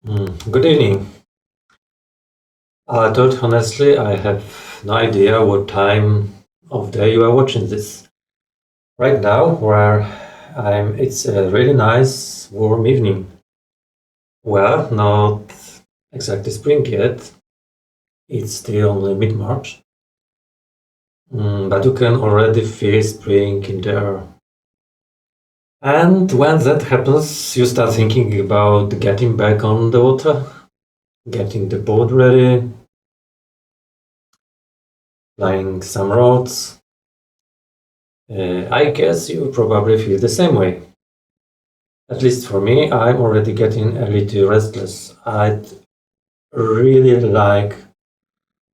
Good evening. I thought honestly, I have no idea what time of day you are watching this. Right now, where it's a really nice warm evening. Well, not exactly spring yet. It's still only mid-March. But you can already feel spring in the air. And when that happens, you start thinking about getting back on the water, getting the boat ready, flying some rods. I guess you probably feel the same way. At least for me, I'm already getting a little restless. I'd really like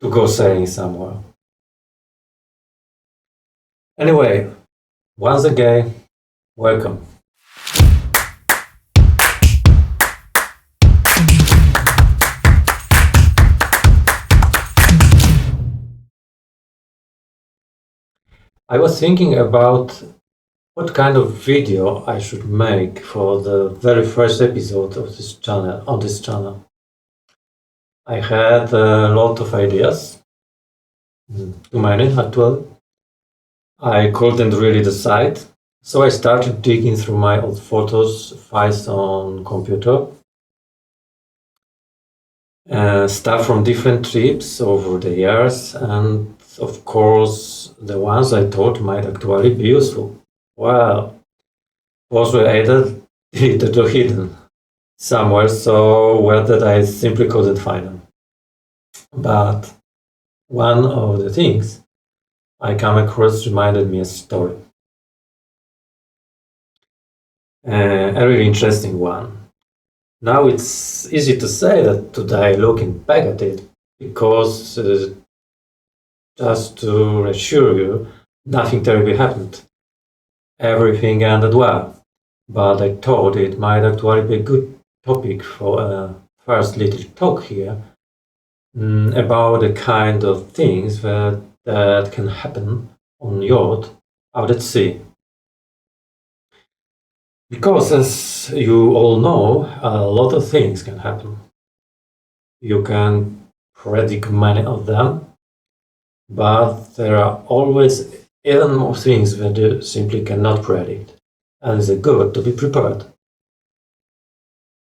to go sailing somewhere. Anyway, once again, welcome. I was thinking about what kind of video I should make for the very first episode of this channel, on this channel. I had a lot of ideas, too many actually. I couldn't really decide, so I started digging through my old photos files on computer. Stuff from different trips over the years, and of course the ones I thought might actually be useful. Well, those were either deleted or hidden somewhere so well that I simply couldn't find them. But one of the things I come across reminded me a story. A really interesting one. Now it's easy to say that today, looking back at it, because just to reassure you, nothing terrible happened. Everything ended well, but I thought it might actually be a good topic for a first little talk here about the kind of things that can happen on yacht out at sea. Because as you all know, a lot of things can happen. You can predict many of them, but there are always even more things that you simply cannot predict, and it's good to be prepared.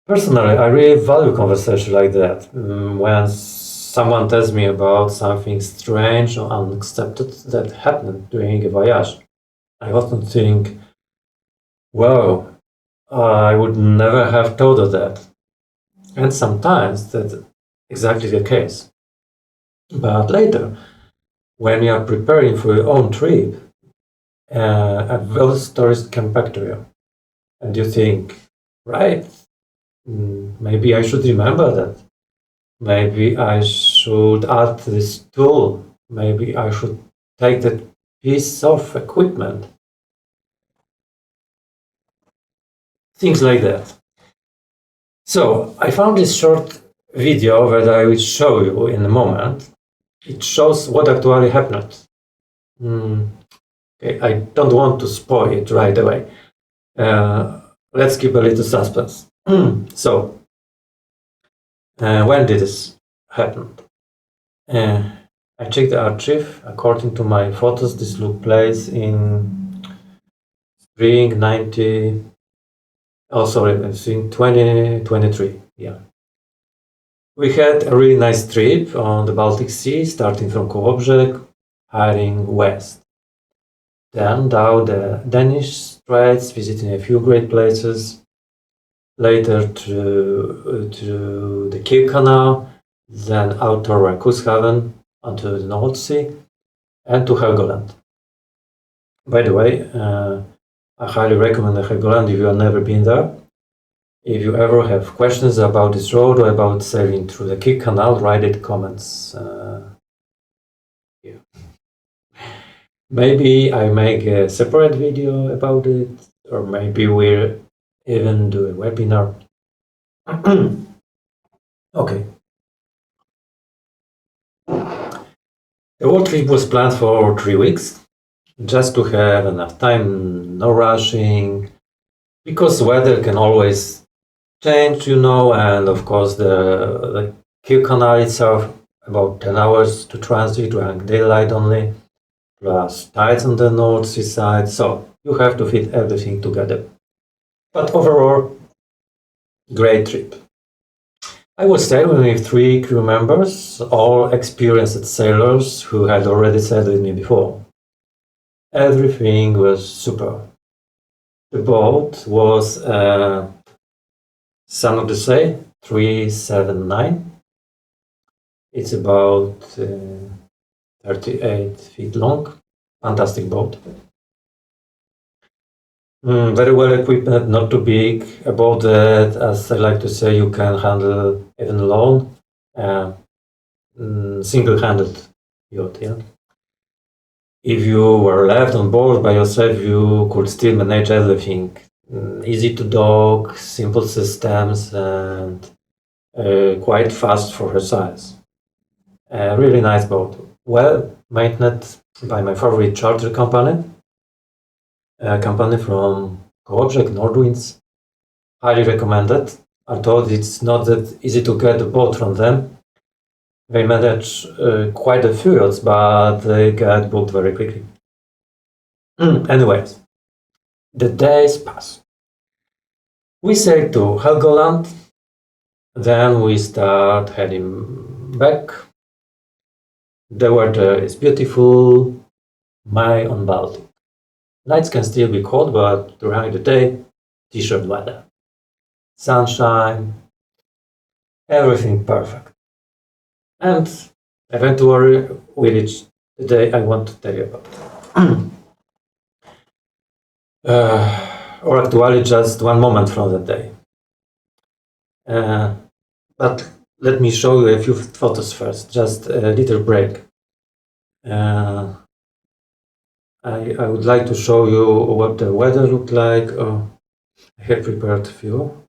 Personally, I really value conversation like that. When someone tells me about something strange or unexpected that happened during a voyage, I often think, wow, I would never have thought of that. And sometimes that's exactly the case. But later, when you are preparing for your own trip, those stories come back to you. And you think, right, maybe I should remember that. Maybe I should add this tool. Maybe I should take that piece of equipment. Things like that. So I found this short video that I will show you in a moment. It shows what actually happened. Okay, I don't want to spoil it right away. Let's keep a little suspense. So, when did this happen? I checked the archive. According to my photos, this took place in spring 90. Oh, sorry, I think 2023. Yeah. We had a really nice trip on the Baltic Sea, starting from Kołobrzeg, heading west. Then down the Danish Straits, visiting a few great places. Later to the Kiel Canal, then out to Cuxhaven onto the North Sea, and to Helgoland. By the way, I highly recommend Helgoland if you have never been there. If you ever have questions about this road or about sailing through the Kiel Canal, write it comments here. Maybe I make a separate video about it, or maybe we'll even do a webinar. Okay. The whole trip was planned for 3 weeks, just to have enough time, no rushing, because weather can always change, and of course the Kiel Canal itself, about 10 hours to transit during daylight only, plus tides on the North Sea side, so you have to fit everything together. But overall, great trip. I was sailing with 3 crew members, all experienced sailors who had already sailed with me before. Everything was super. The boat was San Odyssey 379. It's about 38 feet long. Fantastic boat. Very well equipped, not too big. About that, as I like to say, you can handle even alone. Single-handed yacht, yeah. If you were left on board by yourself, you could still manage everything. Easy to dock, simple systems, and quite fast for her size. A really nice boat. Well maintained by my favorite charter company. A company from Kołobrzeg, Nordwinds. Highly recommended. Although it's not that easy to get a boat from them. They manage quite a few yachts, but they get booked very quickly. Anyways, the days pass. We sail to Helgoland, then we start heading back. The weather is beautiful, May on Baltic. Nights can still be cold, but during the day, t-shirt weather. Sunshine, everything perfect. And eventually we reach the day I want to tell you about. Or actually just one moment from that day. But let me show you a few photos first, just a little break. I would like to show you what the weather looked like. I have prepared a few.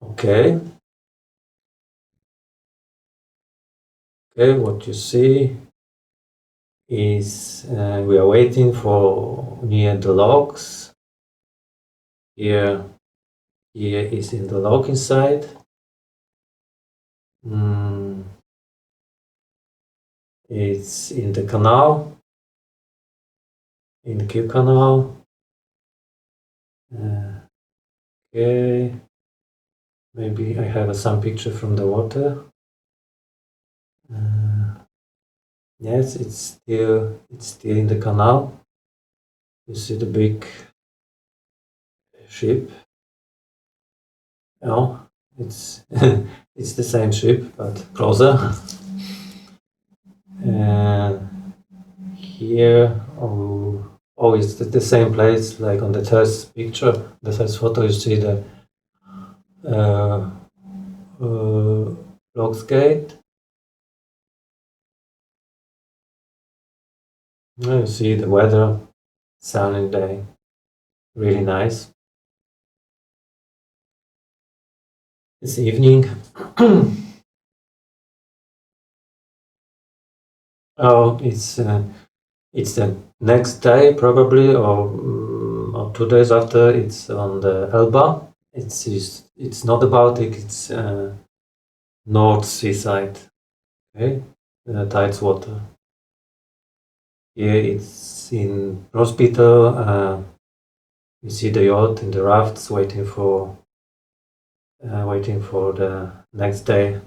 Okay. Okay, what you see is we are waiting for near the locks. Here is in the lock inside. It's in the canal, in the Kiel Canal. Okay, maybe I have some picture from the water. Yes, it's still in the canal. You see the big ship. No, it's it's the same ship, but closer. And here, it's the same place, like on the first picture, the first photo. You see the Locks Gate. You see the weather, sunny day, really nice. It's evening. Oh, it's the next day probably, or 2 days after. It's on the Elba. It's not the Baltic. It's North Sea side. Okay, tides water. Here it's in Prospito. You see the yacht in the rafts waiting for the next day.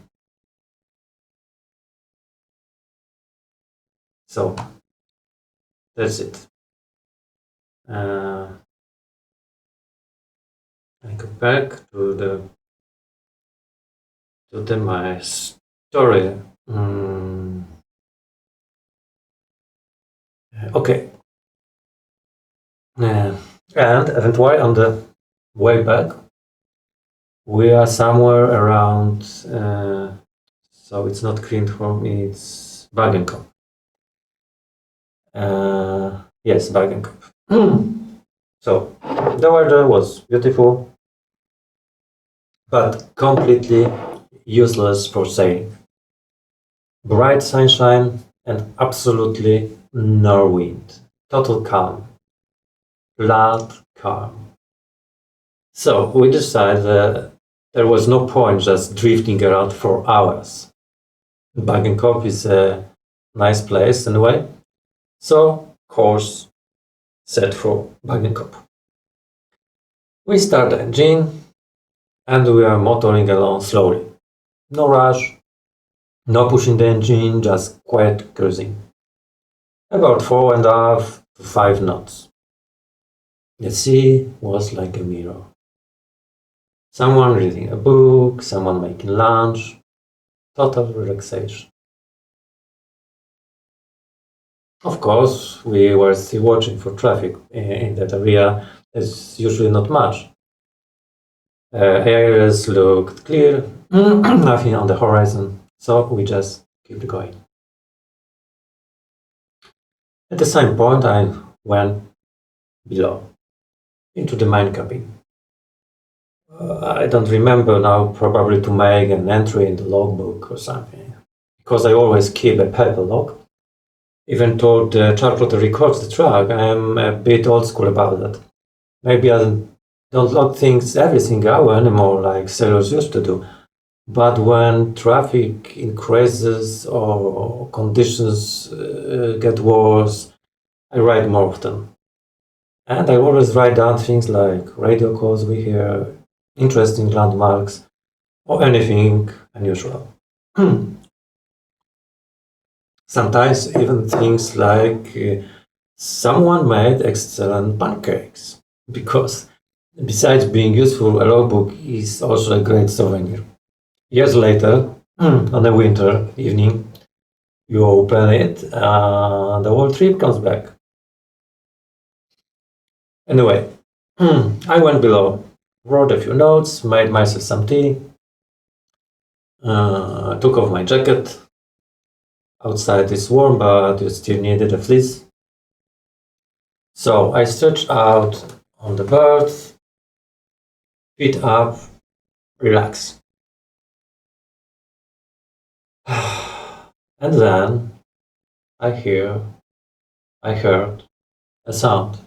So that's it. I go back to my story. Okay. And eventually on the way back, we are somewhere around. So it's not Grindholm, it's Wagenkop. Yes, Wagenkop. So the weather was beautiful, but completely useless for sailing. Bright sunshine and absolutely no wind. Total calm. Flat calm. So we decided that there was no point just drifting around for hours. Bagenkop is a nice place anyway, so course set for Bagenkop. We start the engine and we are motoring along slowly. No rush, no pushing the engine, just quiet cruising. About 4.5 to 5 knots. The sea was like a mirror. Someone reading a book, someone making lunch, total relaxation. Of course, we were still watching for traffic in that area. There's usually not much. Areas looked clear, nothing on the horizon, so we just kept going. At the same point, I went below, into the main cabin. I don't remember now, probably to make an entry in the logbook or something, because I always keep a paper log. Even though the chartplotter records the track, I am a bit old school about that. Maybe I don't log things every single hour anymore like sailors used to do. But when traffic increases or conditions get worse, I write more often. And I always write down things like radio calls we hear, interesting landmarks, or anything unusual. Sometimes even things like someone made excellent pancakes, because besides being useful, a logbook is also a great souvenir. Years later, on a winter evening, you open it, and the whole trip comes back. Anyway, I went below, wrote a few notes, made myself some tea, took off my jacket. Outside is warm, but you still needed a fleece. So I stretched out on the berth, feet up, relax. And then I heard a sound.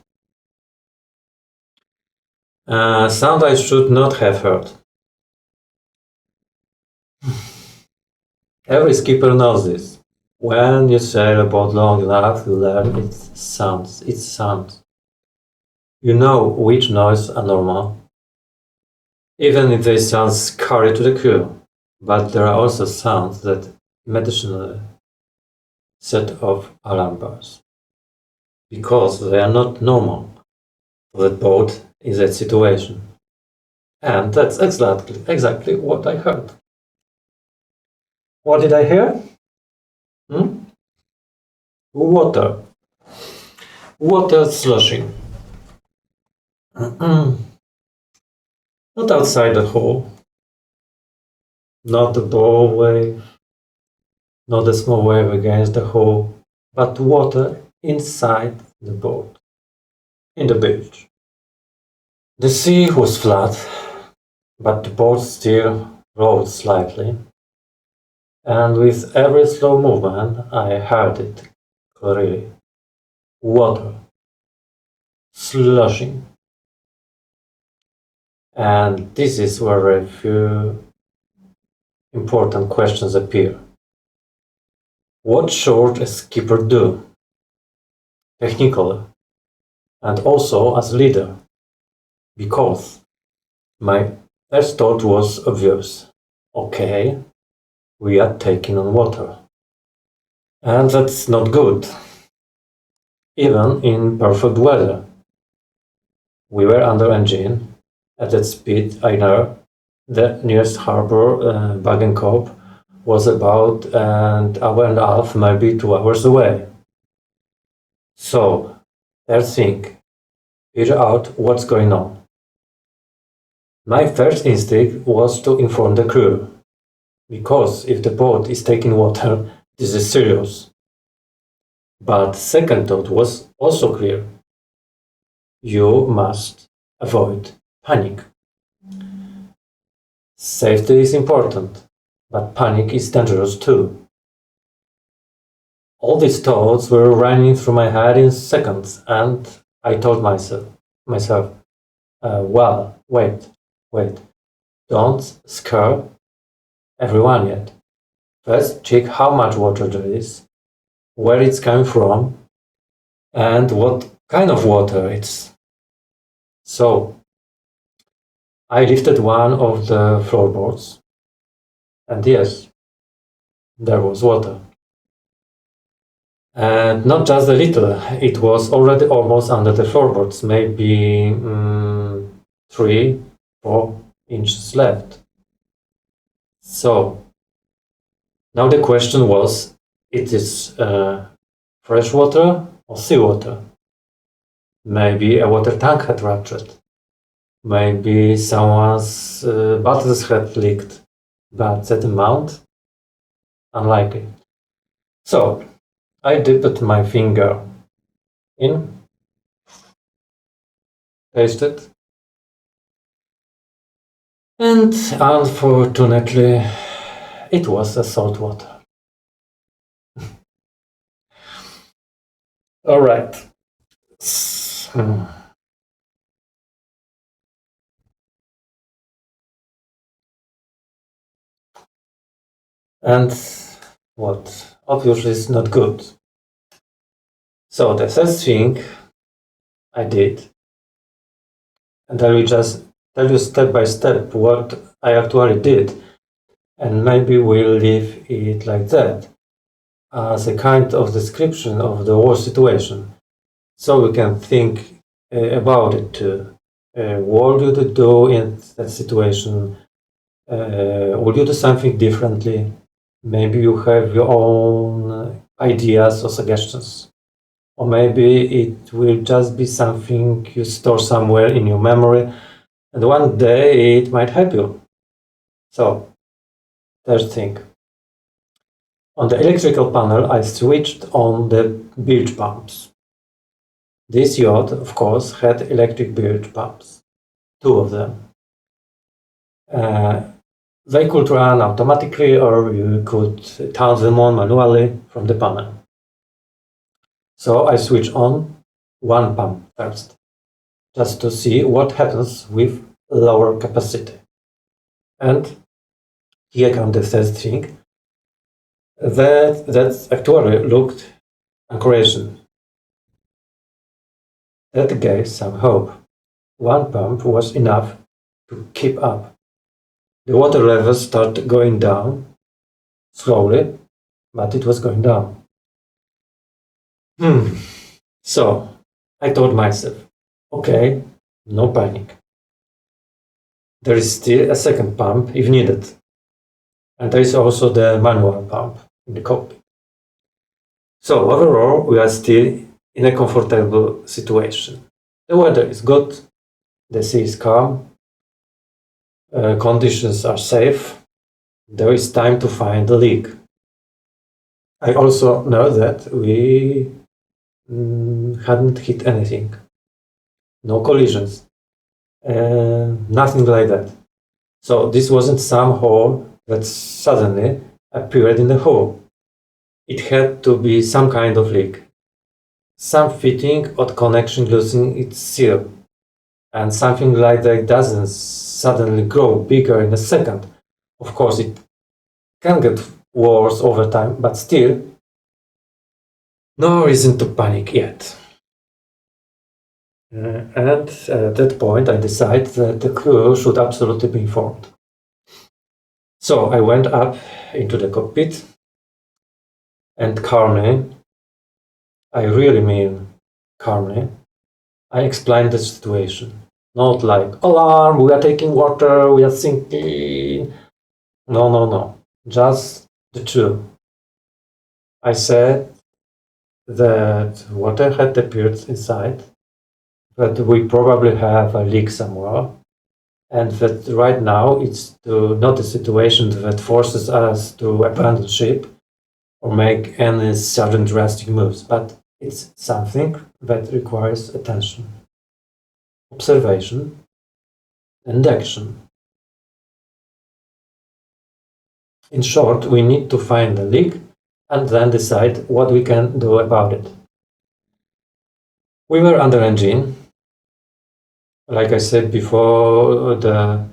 A sound I should not have heard. Every skipper knows this. When you sail a boat long enough, you learn its sounds. You know which noise are normal, even if they sound scary to the crew. But there are also sounds that immediately set off alarm bells, because they are not normal for that boat in that situation. And that's exactly what I heard. What did I hear? Water. Water sloshing. Not outside the hull. Not the bow wave. Not the small wave against the hull. But water inside the boat. In the bilge. The sea was flat, but the boat still rolled slightly. And with every slow movement, I heard it clearly. Water. Sloshing. And this is where a few important questions appear. What should a skipper do? Technically, and also as leader. Because my first thought was obvious. Okay, we are taking on water. And that's not good. Even in perfect weather. We were under engine. At that speed, I know the nearest harbor, Bagenkop, was about an hour and a half, maybe 2 hours away. So, let's think, figure out what's going on. My first instinct was to inform the crew, because if the boat is taking water, this is serious. But second thought was also clear. You must avoid panic. Safety is important, but panic is dangerous too. All these thoughts were running through my head in seconds, and I told myself, Well, wait. Don't scare everyone yet. First, check how much water there is, where it's coming from, and what kind of water it's. So, I lifted one of the floorboards, and yes, there was water. And not just a little, it was already almost under the floorboards, maybe 3-4 inches left. So now the question was, it is fresh water or seawater? Maybe a water tank had ruptured. Maybe someone's bottles had leaked, but that amount? Unlikely. So I dipped my finger in, tasted, and unfortunately it was a salt water. All right. And what obviously is not good. So the first thing I did, and I will just tell you step by step what I actually did, and maybe we'll leave it like that as a kind of description of the whole situation, so we can think about it too. What would you do in that situation? Would you do something differently? Maybe you have your own ideas or suggestions. Or maybe it will just be something you store somewhere in your memory, and one day it might help you. So, first thing. On the electrical panel, I switched on the bilge pumps. This yacht, of course, had electric bilge pumps, 2 of them. They could run automatically, or you could turn them on manually from the panel. So I switch on one pump first, just to see what happens with lower capacity. And here comes the third thing. That actually looked encouraging. That gave some hope. One pump was enough to keep up. The water levels started going down, slowly, but it was going down. So I told myself, okay, no panic. There is still a second pump if needed. And there is also the manual pump in the cockpit. So overall, we are still in a comfortable situation. The weather is good, the sea is calm, conditions are safe, there is time to find the leak. I also know that we hadn't hit anything. No collisions. Nothing like that. So this wasn't some hole that suddenly appeared in the hull. It had to be some kind of leak. Some fitting or connection losing its seal. And something like that doesn't suddenly grow bigger in a second. Of course, it can get worse over time, but still, no reason to panic yet. And at that point, I decided that the crew should absolutely be informed. So I went up into the cockpit and calmly, I really mean calmly, I explained the situation. Not like, alarm, we are taking water, we are sinking. No. Just the truth. I said that water had appeared inside, that we probably have a leak somewhere, and that right now it's not a situation that forces us to abandon ship or make any sudden drastic moves, but it's something that requires attention, observation, and action. In short, we need to find the leak and then decide what we can do about it. We were under engine, like I said before, the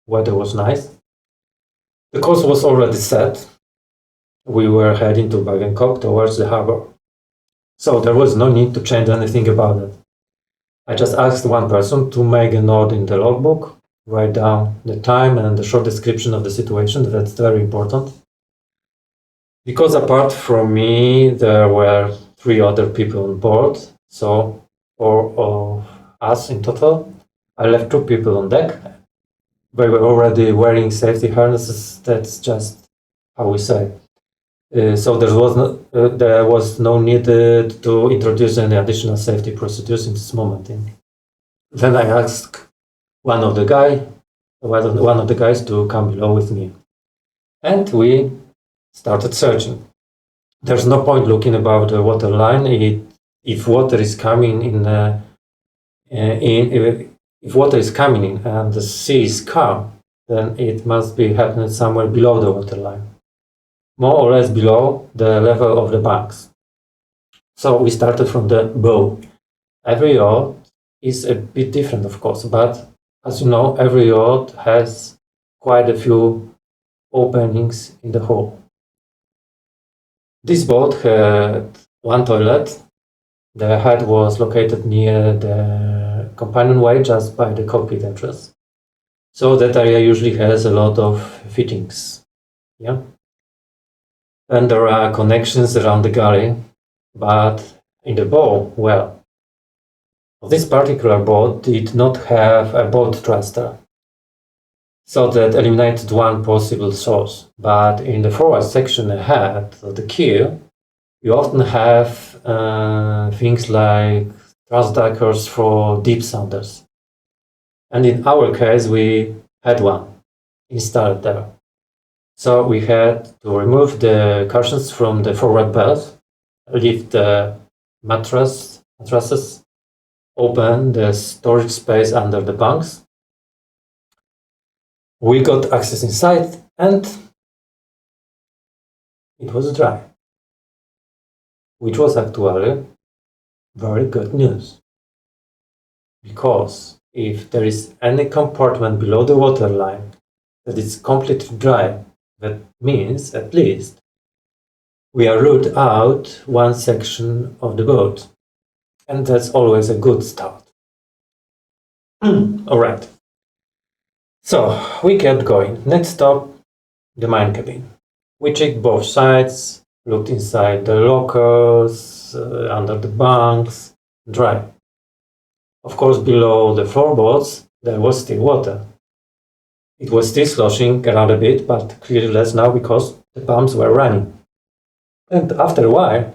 weather was nice. The course was already set. We were heading to Bangkok towards the harbor. So there was no need to change anything about it. I just asked one person to make a note in the logbook, write down the time and the short description of the situation. That's very important. Because apart from me, there were 3 other people on board, so 4 of us in total. I left 2 people on deck. They were already wearing safety harnesses. That's just how we say. So there was no need to introduce any additional safety procedures in this moment. Then I asked one of the guys to come below with me, and we started searching. There's no point looking above the water line. If water is coming in, if water is coming in and the sea is calm, then it must be happening somewhere below the water line, more or less below the level of the banks. So we started from the bow. Every yacht is a bit different, of course, but as you know, every yacht has quite a few openings in the hull. This boat had one toilet. The head was located near the companionway, just by the cockpit entrance. So that area usually has a lot of fittings. Yeah. And there are connections around the galley, but in the bow, well, this particular boat did not have a boat thruster. So that eliminated one possible source. But in the forward section ahead of the keel, you often have things like thrust duckers for deep sounders. And in our case, we had one installed there. So we had to remove the cushions from the forward belt, lift the mattresses, open the storage space under the bunks. We got access inside, and it was dry, which was actually very good news. Because if there is any compartment below the waterline that is completely dry, that means at least we are ruled out one section of the boat. And that's always a good start. All right. So we kept going. Next stop, the main cabin. We checked both sides, looked inside the lockers, under the bunks, dry. Of course, below the floorboards, there was still water. It was still sloshing around a bit, but clearly less now because the pumps were running. And after a while,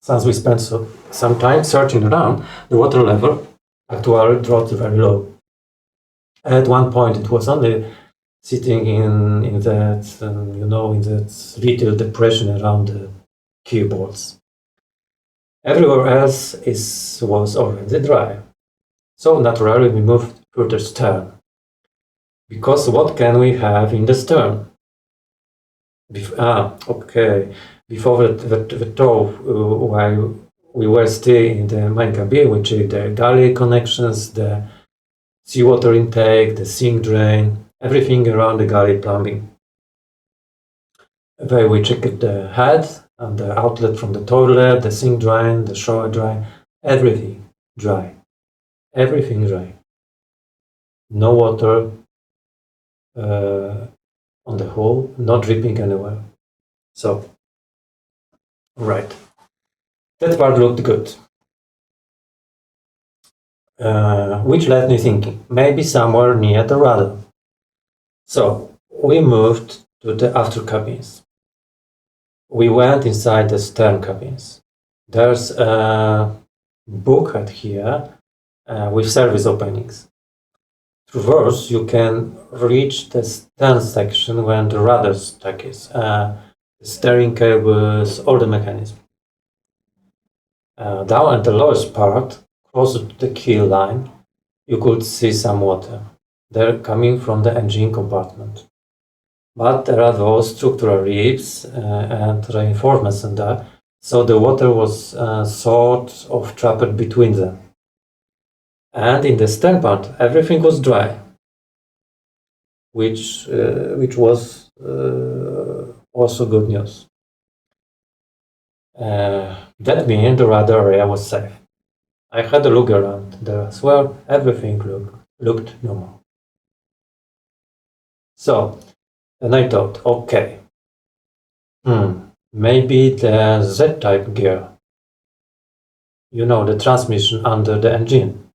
since we spent some time searching around, the water level actually dropped very low. At one point, it was only sitting in that, in that little depression around the keyboards. Everywhere else was already dry. So naturally, we moved further stern. Because what can we have in the stern? Before the tow, while we were still in the main cabin, we checked the galley connections, the seawater intake, the sink drain, everything around the galley plumbing. There we checked the head and the outlet from the toilet, the sink drain, the shower drain, everything dry. Everything dry. No water on the hull, not dripping anywhere. So, right. That part looked good. Which led me thinking, maybe somewhere near the rudder. So, we moved to the after cabins. We went inside the stern cabins. There's a bulkhead here with service openings. Through those, you can reach the stern section when the rudder stack is, the steering cables, all the mechanism. Down at the lowest part, closer to the keel line, you could see some water. They're coming from the engine compartment. But there are those structural ribs and reinforcements in there, so the water was sort of trapped between them. And in the stern part, everything was dry, which was also good news. That means the radar area was safe. I had a look around there as well. Everything looked normal. So, and I thought, okay, maybe the Z-type gear, you know, the transmission under the engine.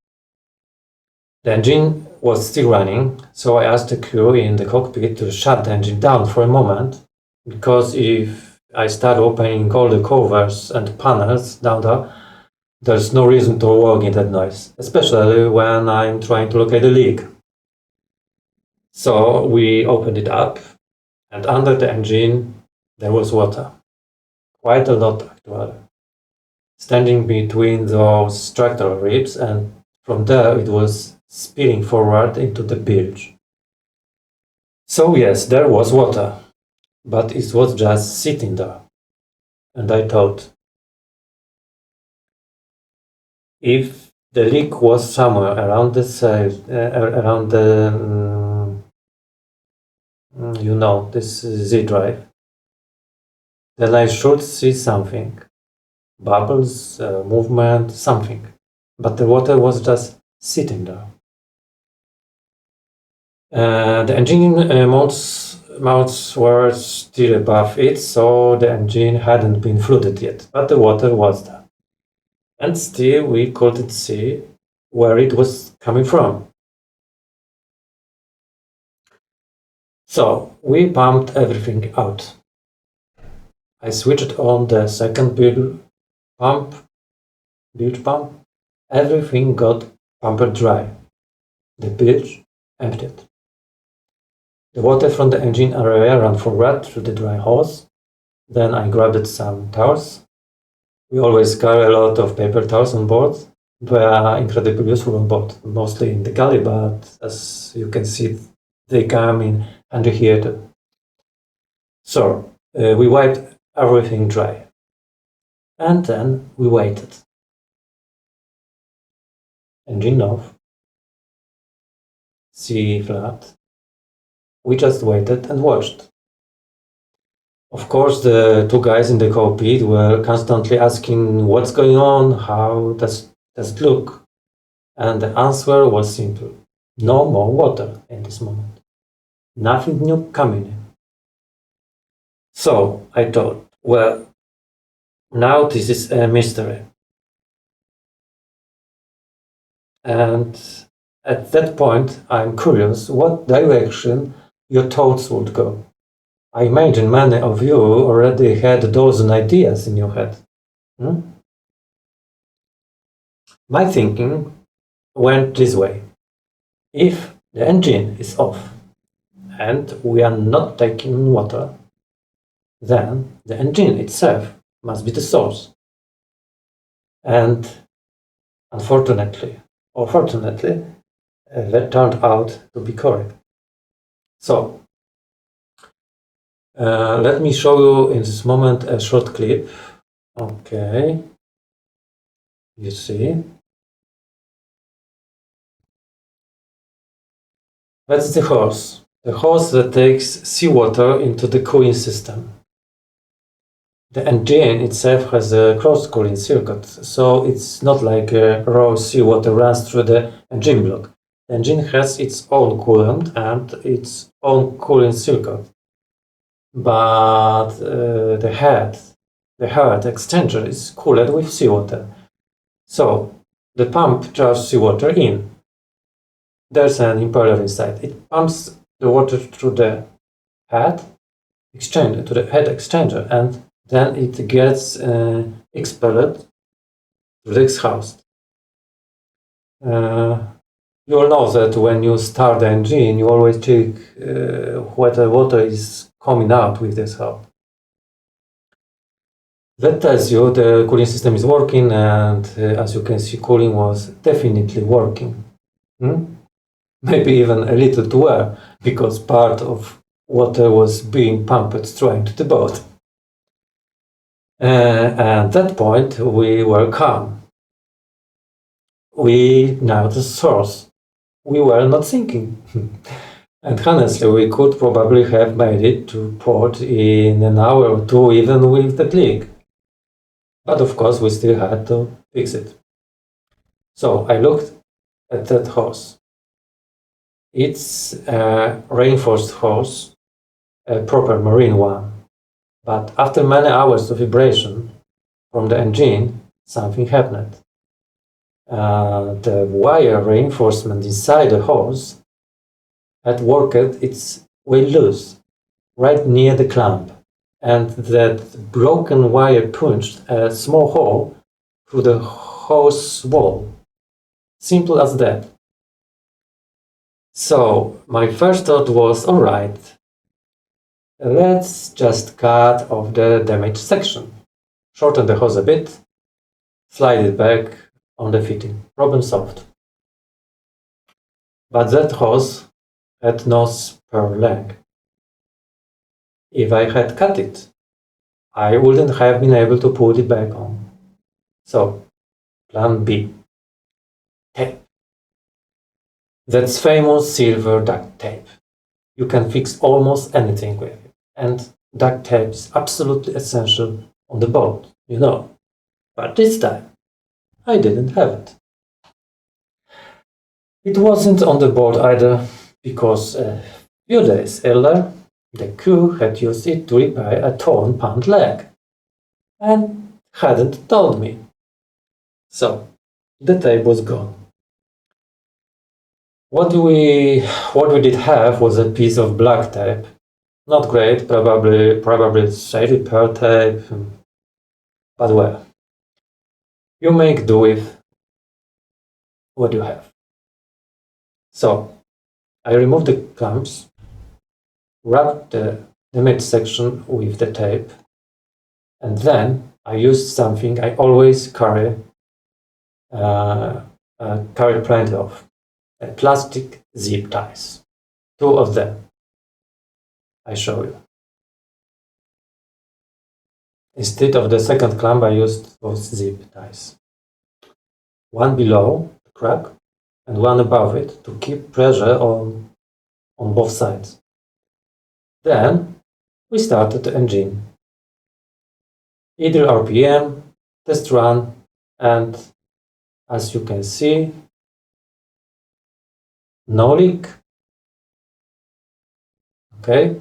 The engine was still running, so I asked the crew in the cockpit to shut the engine down for a moment, because if I start opening all the covers and panels down there, there's no reason to work in that noise, especially when I'm trying to locate a leak. So we opened it up, and under the engine there was water. Quite a lot, actually. Standing between those structural ribs, and from there it was spilling forward into the bilge. So yes, there was water, but it was just sitting there. And I thought, if the leak was somewhere around the side, around the, you know, this Z drive, then I should see something. Bubbles, movement, something. But the water was just sitting there. The engine mounts were still above it, so the engine hadn't been flooded yet, but the water was there. And still we couldn't see where it was coming from. So we pumped everything out. I switched on the second bilge pump. Everything got pumped dry. The bilge emptied. The water from the engine area ran forward through the dry hose. Then I grabbed some towels. We always carry a lot of paper towels on board. They are incredibly useful on board, mostly in the galley, but as you can see, they come in handy here too. So we wiped everything dry. And then we waited. Engine off. Sea flat. We just waited and watched. Of course, the two guys in the cockpit were constantly asking what's going on, how does it look? And the answer was simple. No more water in this moment. Nothing new coming in. So I thought, well, now this is a mystery. And at that point, I'm curious what direction your thoughts would go. I imagine many of you already had a dozen ideas in your head. My thinking went this way. If the engine is off and we are not taking water, then the engine itself must be the source. And unfortunately, or fortunately, that turned out to be correct. So, let me show you in this moment a short clip. Okay, you see. That's the hose that takes seawater into the cooling system. The engine itself has a closed cooling circuit, so it's not like raw seawater runs through the engine block. The engine has its own coolant and its own cooling circuit. But the head exchanger is cooled with seawater. So the pump draws seawater in. There's an impeller inside. It pumps the water through the head exchanger, and then it gets expelled through the exhaust. You all know that when you start the engine, you always check whether water is coming out with this exhaust. That tells you the cooling system is working, and as you can see, cooling was definitely working. Maybe even a little too well, because part of water was being pumped straight into the boat. At that point, we were calm. we know the source. We were not thinking. And honestly, we could probably have made it to port in an hour or two, even with the click. But of course, we still had to fix it. So I looked at that hose. It's a reinforced hose, a proper marine one. But after many hours of vibration from the engine, something happened. The wire reinforcement inside the hose had worked its way loose, right near the clamp, and that broken wire punched a small hole through the hose wall. Simple as that. So my first thought was, alright, let's just cut off the damaged section, shorten the hose a bit, slide it back on the fitting. Problem solved. But that hose had no spare leg. If I had cut it, I wouldn't have been able to put it back on. So, plan B. Tape. That's famous silver duct tape. You can fix almost anything with it. And duct tape is absolutely essential on the boat, you know. But this time, I didn't have it. It wasn't on the board either, because a few days earlier, the crew had used it to repair a torn pant leg and hadn't told me. So, the tape was gone. What we did have was a piece of black tape. Not great, probably say repair tape, but well, you make do with what you have. So, I removed the clamps, wrapped the damaged section with the tape, and then I used something I always carry plenty of, plastic zip ties. 2 of them. I show you. Instead of the second clamp, I used those zip ties. One below the crack and one above it to keep pressure on both sides. Then we started the engine. Idle RPM, test run, and as you can see, no leak. Okay.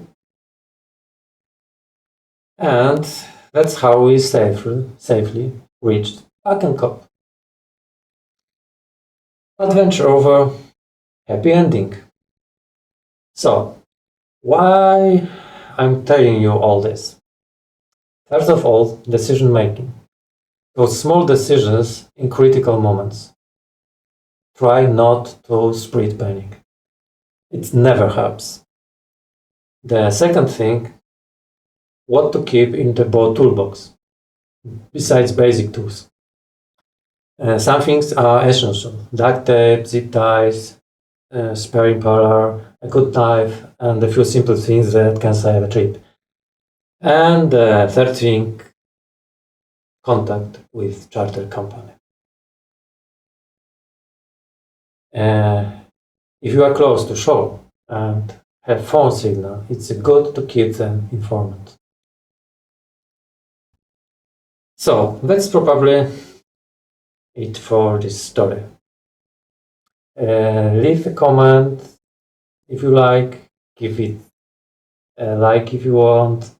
And that's how we safely reached Bakenkop. Adventure over, happy ending. So, why I'm telling you all this? First of all, decision making. Those small decisions in critical moments. Try not to spread panic. It never helps. The second thing, what to keep in the boat toolbox, besides basic tools. Some things are essential. Duct tape, zip ties, spare impeller, a good knife, and a few simple things that can save a trip. And the third thing, contact with charter company. If you are close to shore and have phone signal, it's good to keep them informed. So that's probably it for this story. Leave a comment if you like, give it a like if you want,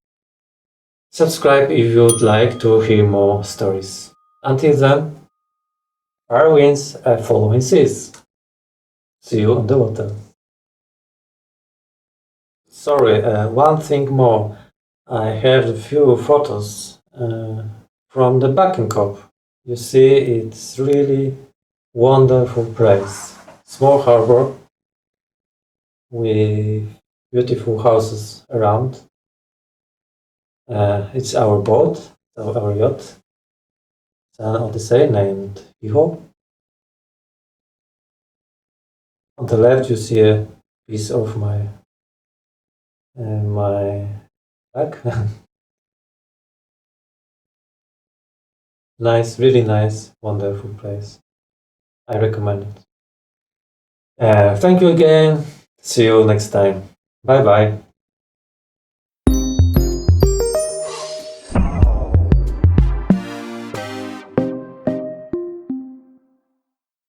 subscribe if you'd like to hear more stories. Until then, fire winds following seas. See you on the water. Sorry, one thing more. I have a few photos from the Bakenkop. You see, it's really wonderful place. Small harbor with beautiful houses around. It's our boat, our yacht. It's an Odyssey named Iho. On the left, you see a piece of my back. Nice, really nice, wonderful place. I recommend it. Thank you again. See you next time. Bye bye.